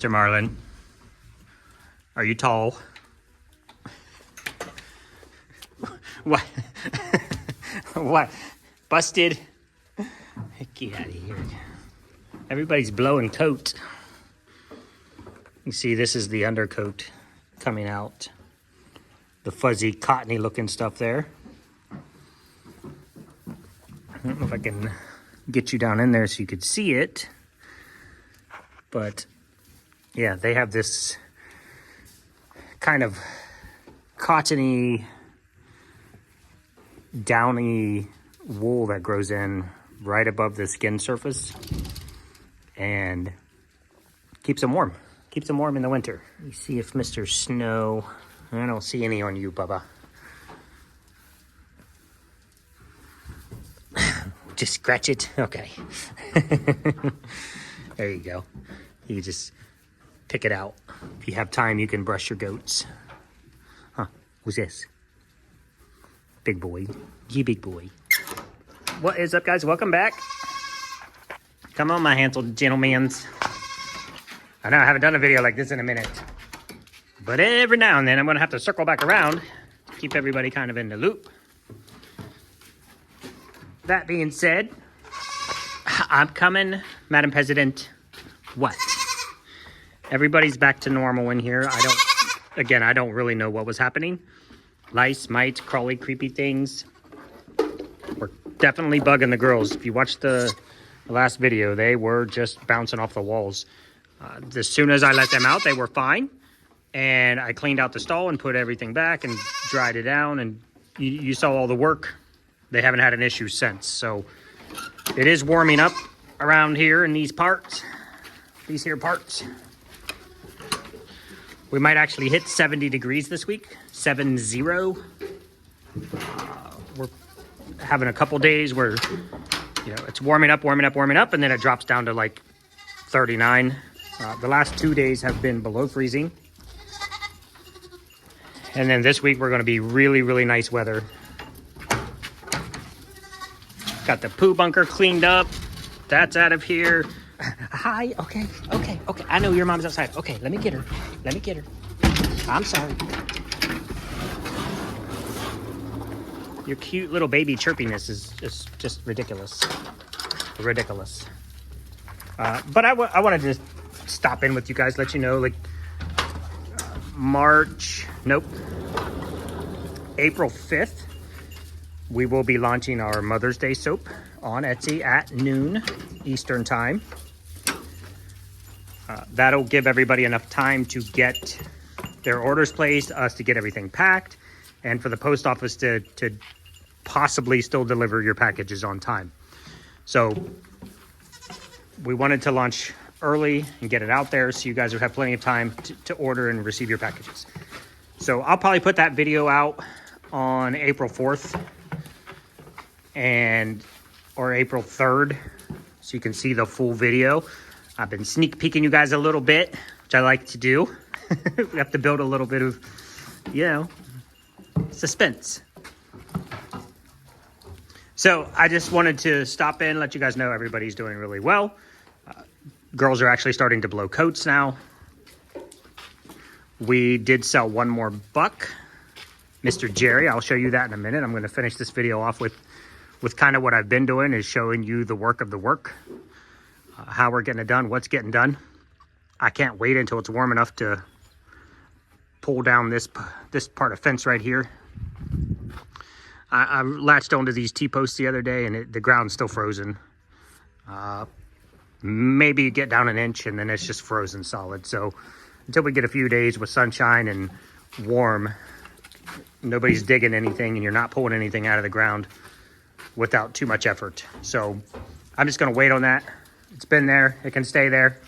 Mr. Marlin? Are you tall? What? What? Busted? Get out of here. Everybody's blowing coat. You see, this is the undercoat coming out. The fuzzy, cottony looking stuff there. I don't know if I can get you down in there so you could see it. But yeah, they have this kind of cottony, downy wool that grows in right above the skin surface and keeps them warm. Keeps them warm in the winter. Let me see if Mr. Snow, I don't see any on you, Bubba. Just scratch it. Okay. There you go. You just pick it out. If you have time, you can brush your goats. Huh, who's this? Big boy. You big boy. What is up, guys? Welcome back. Come on, my handsome gentlemans. I know I haven't done a video like this in a minute. But every now and then, I'm going to have to circle back around to keep everybody kind of in the loop. That being said, I'm coming, Madam President. What? Everybody's back to normal in here. I don't really know what was happening. Lice, mites, crawly, creepy things. We're definitely bugging the girls. If you watched the last video, they were just bouncing off the walls. As soon as I let them out, they were fine. And I cleaned out the stall and put everything back and dried it down. And you saw all the work. They haven't had an issue since. So it is warming up around here in these parts. These here parts. We might actually hit 70 degrees this week. 70. We're having a couple days where, it's warming up, and then it drops down to like 39. The last 2 days have been below freezing. And then this week we're going to be really, really nice weather. Got the poo bunker cleaned up. That's out of here. Hi. Okay. I know your mom's outside. Okay, let me get her. I'm sorry. Your cute little baby chirpiness is just ridiculous. Ridiculous. But I wanted to stop in with you guys, let you know, April 5th, we will be launching our Mother's Day soap on Etsy at noon Eastern time. That'll give everybody enough time to get their orders placed, us to get everything packed, and for the post office to possibly still deliver your packages on time. So we wanted to launch early and get it out there so you guys would have plenty of time to order and receive your packages. So I'll probably put that video out on April 4th or April 3rd so you can see the full video. I've been sneak peeking you guys a little bit, which I like to do. We have to build a little bit of, suspense. So I just wanted to stop in, let you guys know everybody's doing really well. Girls are actually starting to blow coats now. We did sell one more buck, Mr. Jerry. I'll show you that in a minute. I'm going to finish this video off with kind of what I've been doing, is showing you the work of the work, how we're getting it done, what's getting done. I can't wait until it's warm enough to pull down this part of fence right here. I latched onto these T-posts the other day, and the ground's still frozen. Maybe get down an inch, and then it's just frozen solid. So until we get a few days with sunshine and warm, nobody's digging anything, and you're not pulling anything out of the ground without too much effort. So I'm just going to wait on that. It's been there. It can stay there.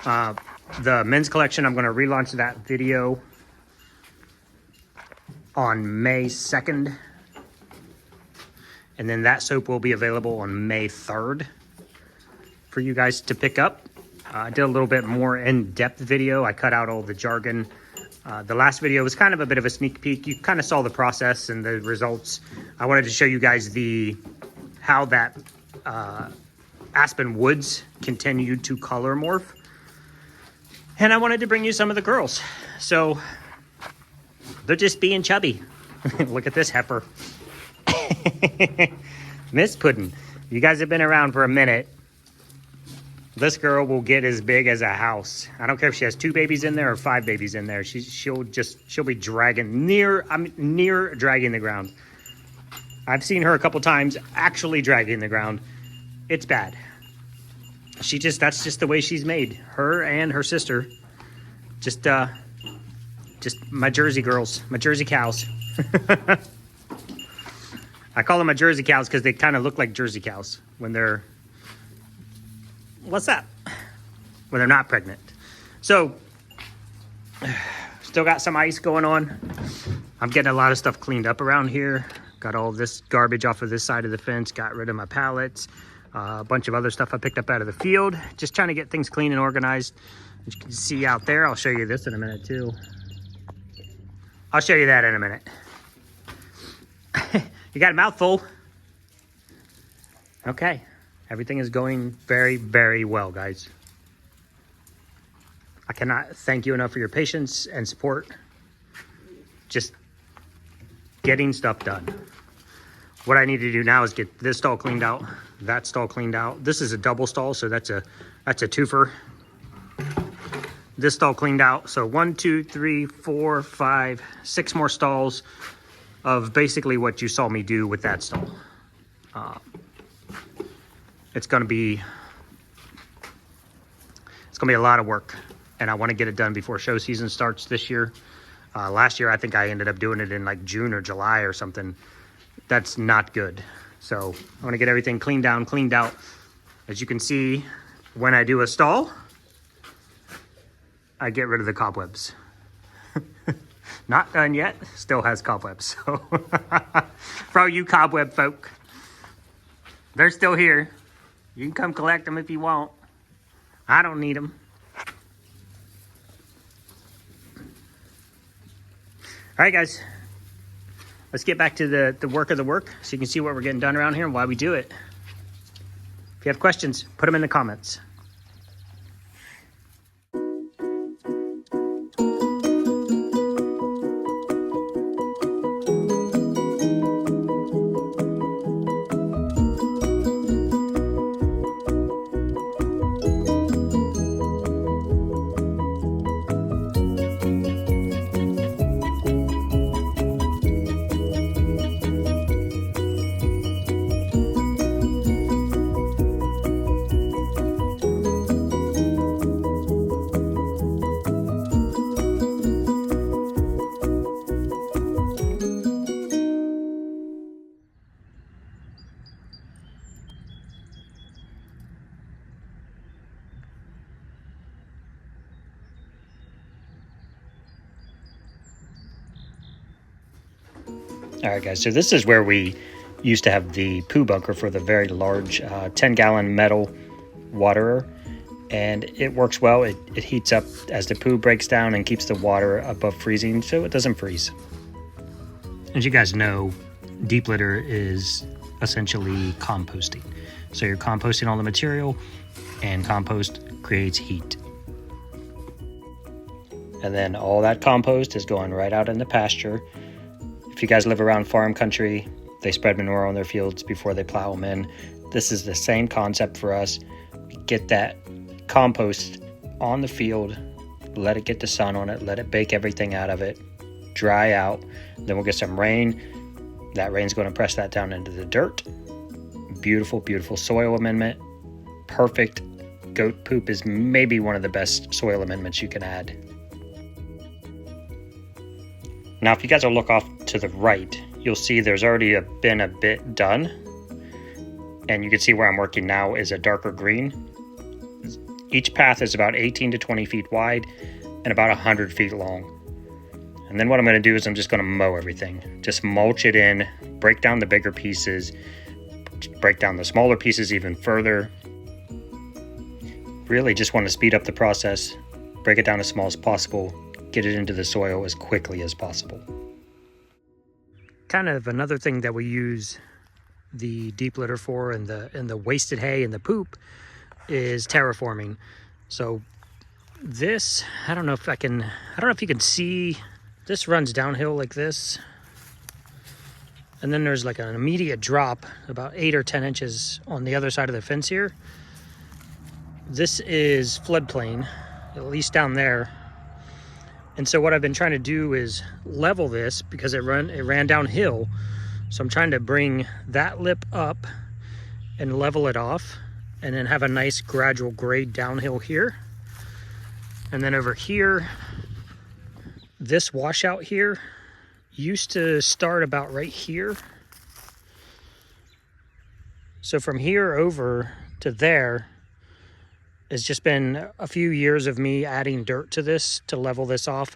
The men's collection, I'm going to relaunch that video on May 2nd. And then that soap will be available on May 3rd for you guys to pick up. I did a little bit more in-depth video. I cut out all the jargon. The last video was kind of a bit of a sneak peek. You kind of saw the process and the results. I wanted to show you guys how that aspen woods continued to color morph. And I wanted to bring you some of the girls. So they're just being chubby. Look at this heifer. Miss Puddin'. You guys have been around for a minute. This girl will get as big as a house. I don't care if she has 2 babies in there or 5 babies in there. She'll be dragging near dragging the ground. I've seen her a couple times actually dragging the ground. It's bad. That's just the way she's made. Her and her sister. Just my Jersey girls, my Jersey cows. I call them my Jersey cows because they kind of look like Jersey cows when they're, what's that? When they're not pregnant. So, still got some ice going on. I'm getting a lot of stuff cleaned up around here. Got all this garbage off of this side of the fence. Got rid of my pallets. A bunch of other stuff I picked up out of the field. Just trying to get things clean and organized. As you can see out there, I'll show you this in a minute too. I'll show you that in a minute. You got a mouthful. Okay. Everything is going very, very well, guys. I cannot thank you enough for your patience and support. Just getting stuff done. What I need to do now is get this stall cleaned out, that stall cleaned out. This is a double stall, so that's a twofer. This stall cleaned out. So 1, 2, 3, 4, 5, 6 more stalls of basically what you saw me do with that stall. It's gonna be a lot of work, and I want to get it done before show season starts this year. Last year, I think I ended up doing it in like June or July or something. That's not good. So I want to get everything cleaned down, cleaned out. As you can see, when I do a stall, I get rid of the cobwebs. Not done yet, still has cobwebs. So for all you cobweb folk, they're still here. You can come collect them if you want. I don't need them. All right, guys. Let's get back to the work of the work so you can see what we're getting done around here and why we do it. If you have questions, put them in the comments. All right, guys, so this is where we used to have the poo bunker for the very large 10-gallon metal waterer, and it works well. It heats up as the poo breaks down and keeps the water above freezing so it doesn't freeze. As you guys know, deep litter is essentially composting. So you're composting all the material, and compost creates heat. And then all that compost is going right out in the pasture. If you guys live around farm country, they spread manure on their fields before they plow them in. This is the same concept for us. Get that compost on the field, let it get the sun on it, let it bake everything out of it, dry out. Then we'll get some rain. That rain's going to press that down into the dirt. Beautiful, beautiful soil amendment. Perfect. Goat poop is maybe one of the best soil amendments you can add. Now, if you guys will look off to the right, you'll see there's already been a bit done. And you can see where I'm working now is a darker green. Each path is about 18 to 20 feet wide and about 100 feet long. And then what I'm going to do is I'm just going to mow everything. Just mulch it in, break down the bigger pieces, break down the smaller pieces even further. Really just want to speed up the process, break it down as small as possible, get it into the soil as quickly as possible. Kind of another thing that we use the deep litter for and the wasted hay and the poop is terraforming. So This, I don't know if you can see, this runs downhill like this. And then there's like an immediate drop about 8 or 10 inches on the other side of the fence here. This is floodplain, at least down there. And so what I've been trying to do is level this because it ran downhill. So I'm trying to bring that lip up and level it off and then have a nice gradual grade downhill here. And then over here, this washout here used to start about right here. So from here over to there has just been a few years of me adding dirt to this to level this off,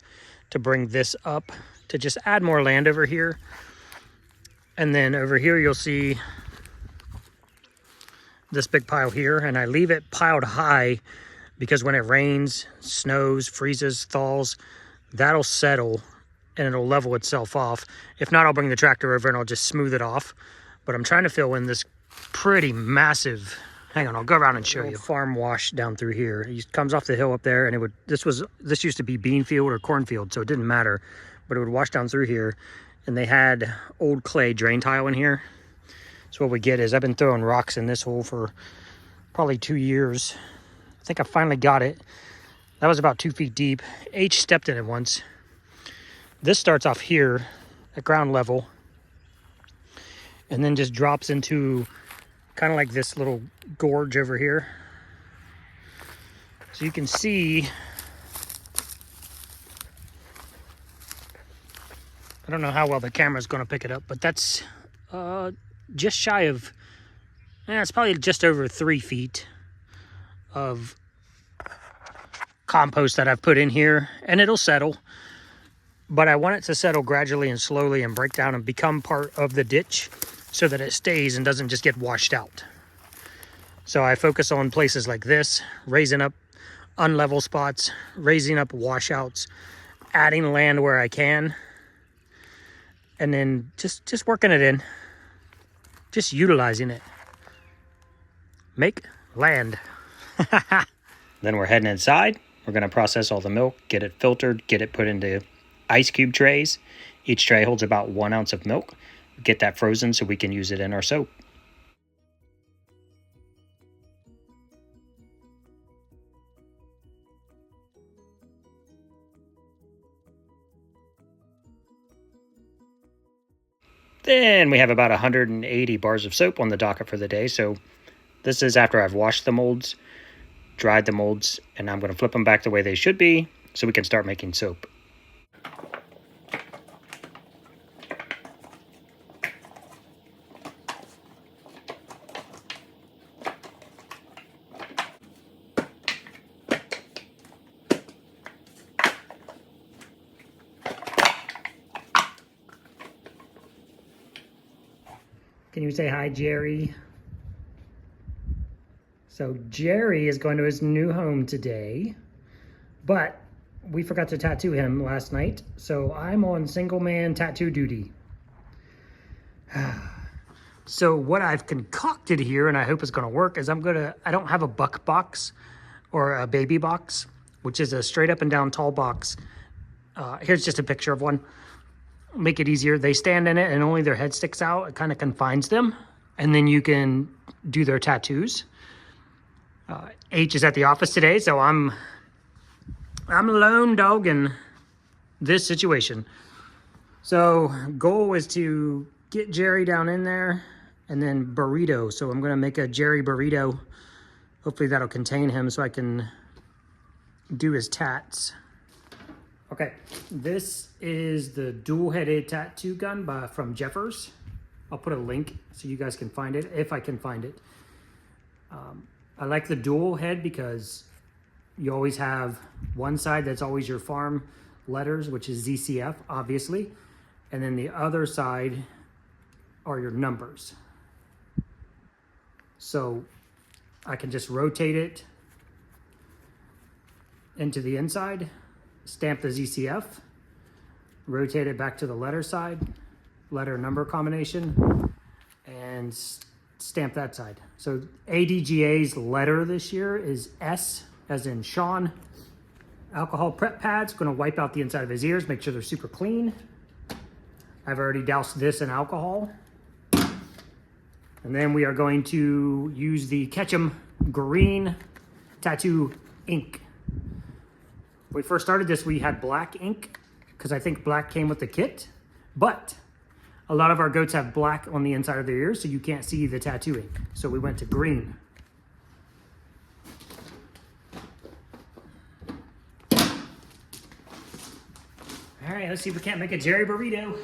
to bring this up, to just add more land over here. And then over here you'll see this big pile here, and I leave it piled high because when it rains, snows, freezes, thaws, that'll settle and it'll level itself off. If not, I'll bring the tractor over and I'll just smooth it off. But I'm trying to fill in this pretty massive, hang on, I'll go around and show you. Farm wash down through here. It comes off the hill up there, and this used to be bean field or cornfield, so it didn't matter. But it would wash down through here, and they had old clay drain tile in here. So what we get is, I've been throwing rocks in this hole for probably 2 years. I think I finally got it. That was about 2 feet deep. H stepped in it once. This starts off here at ground level and then just drops into kind of like this little gorge over here. So you can see, I don't know how well the camera's going to pick it up, but that's just shy of, it's probably just over 3 feet of compost that I've put in here, and it'll settle. But I want it to settle gradually and slowly and break down and become part of the ditch so that it stays and doesn't just get washed out. So I focus on places like this, raising up unlevel spots, raising up washouts, adding land where I can, and then just working it in, just utilizing it. Make land. Then we're heading inside. We're going to process all the milk, get it filtered, get it put into ice cube trays. Each tray holds about 1 ounce of milk. Get that frozen so we can use it in our soap. Then we have about 180 bars of soap on the docket for the day. So this is after I've washed the molds, dried the molds, and I'm going to flip them back the way they should be so we can start making soap. Can you say hi, Jerry? So Jerry is going to his new home today, but we forgot to tattoo him last night, so I'm on single man tattoo duty. So what I've concocted here, and I hope it's going to work, is I don't have a buck box or a baby box, which is a straight up and down tall box. Here's just a picture of one. Make it easier. They stand in it and only their head sticks out. It kind of confines them, and then you can do their tattoos. H is at the office today, so I'm lone dogging this situation. So goal is to get Jerry down in there, and then burrito. So I'm going to make a Jerry burrito. Hopefully that'll contain him so I can do his tats. Okay, this is the dual-headed tattoo gun from Jeffers. I'll put a link so you guys can find it, if I can find it. I like the dual head because you always have one side that's always your farm letters, which is ZCF, obviously. And then the other side are your numbers. So I can just rotate it into the inside, stamp the ZCF, rotate it back to the letter side, letter number combination, and stamp that side. So ADGA's letter this year is S as in Sean, alcohol prep pads. Going to wipe out the inside of his ears, make sure they're super clean. I've already doused this in alcohol. And then we are going to use the Ketchum Green Tattoo ink. When we first started this, we had black ink because I think black came with the kit, but a lot of our goats have black on the inside of their ears, so you can't see the tattoo ink. So we went to green. All right, let's see if we can't make a Jerry burrito.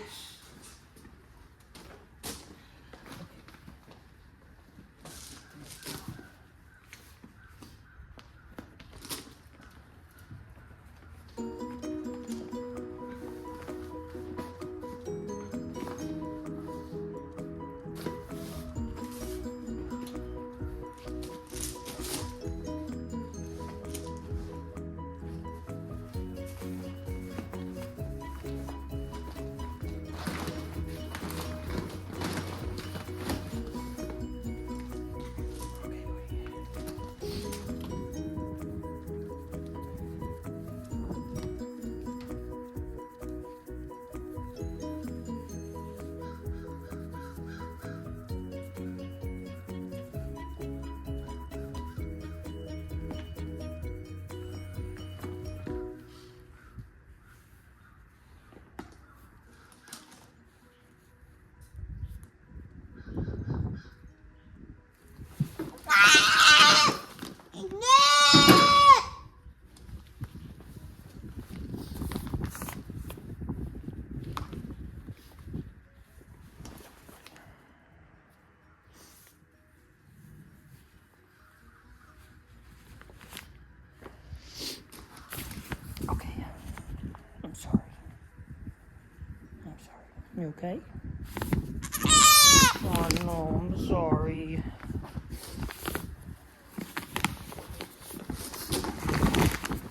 You okay? Oh no, I'm sorry.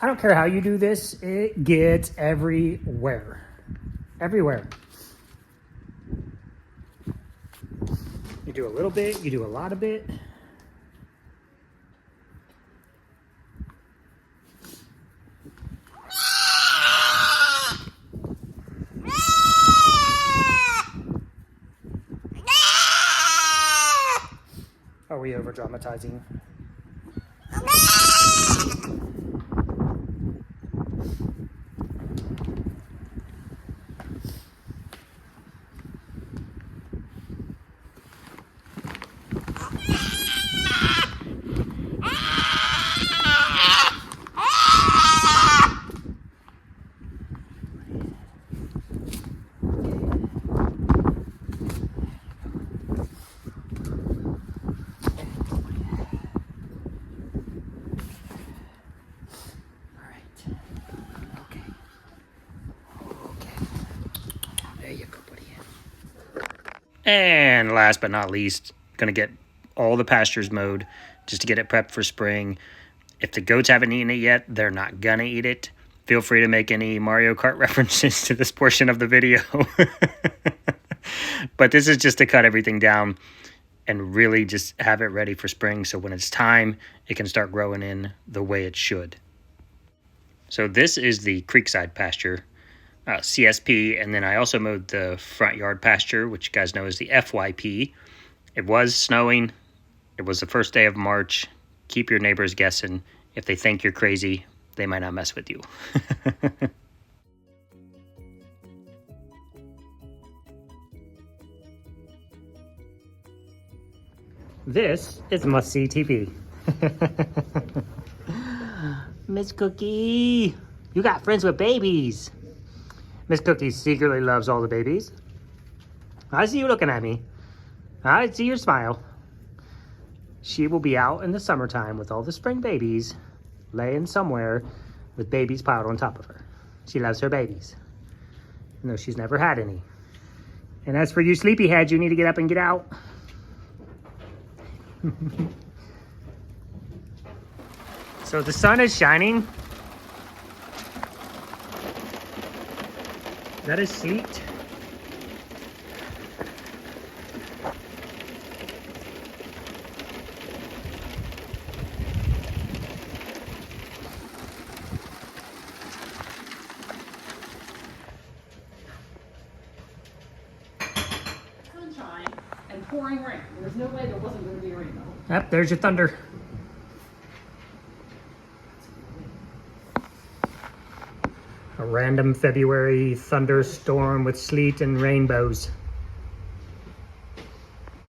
I don't care how you do this, it gets everywhere. Everywhere. You do a little bit, you do a lot of it. Are we over dramatizing? And last but not least, going to get all the pastures mowed just to get it prepped for spring. If the goats haven't eaten it yet, they're not going to eat it. Feel free to make any Mario Kart references to this portion of the video. But this is just to cut everything down and really just have it ready for spring. So when it's time, it can start growing in the way it should. So this is the creekside pasture. CSP, and then I also mowed the front yard pasture, which you guys know is the FYP. It was snowing. It was the first day of March. Keep your neighbors guessing. If they think you're crazy, they might not mess with you. This is must-see TV. Miss Cookie, you got friends with babies. Miss Cookie secretly loves all the babies. I see you looking at me. I see your smile. She will be out in the summertime with all the spring babies, laying somewhere with babies piled on top of her. She loves her babies, even though she's never had any. And as for you sleepyheads, you need to get up and get out. So the sun is shining. That is sleet. rain. There's no way there wasn't going to be a rainbow. Yep, there's your thunder. A random February thunderstorm with sleet and rainbows.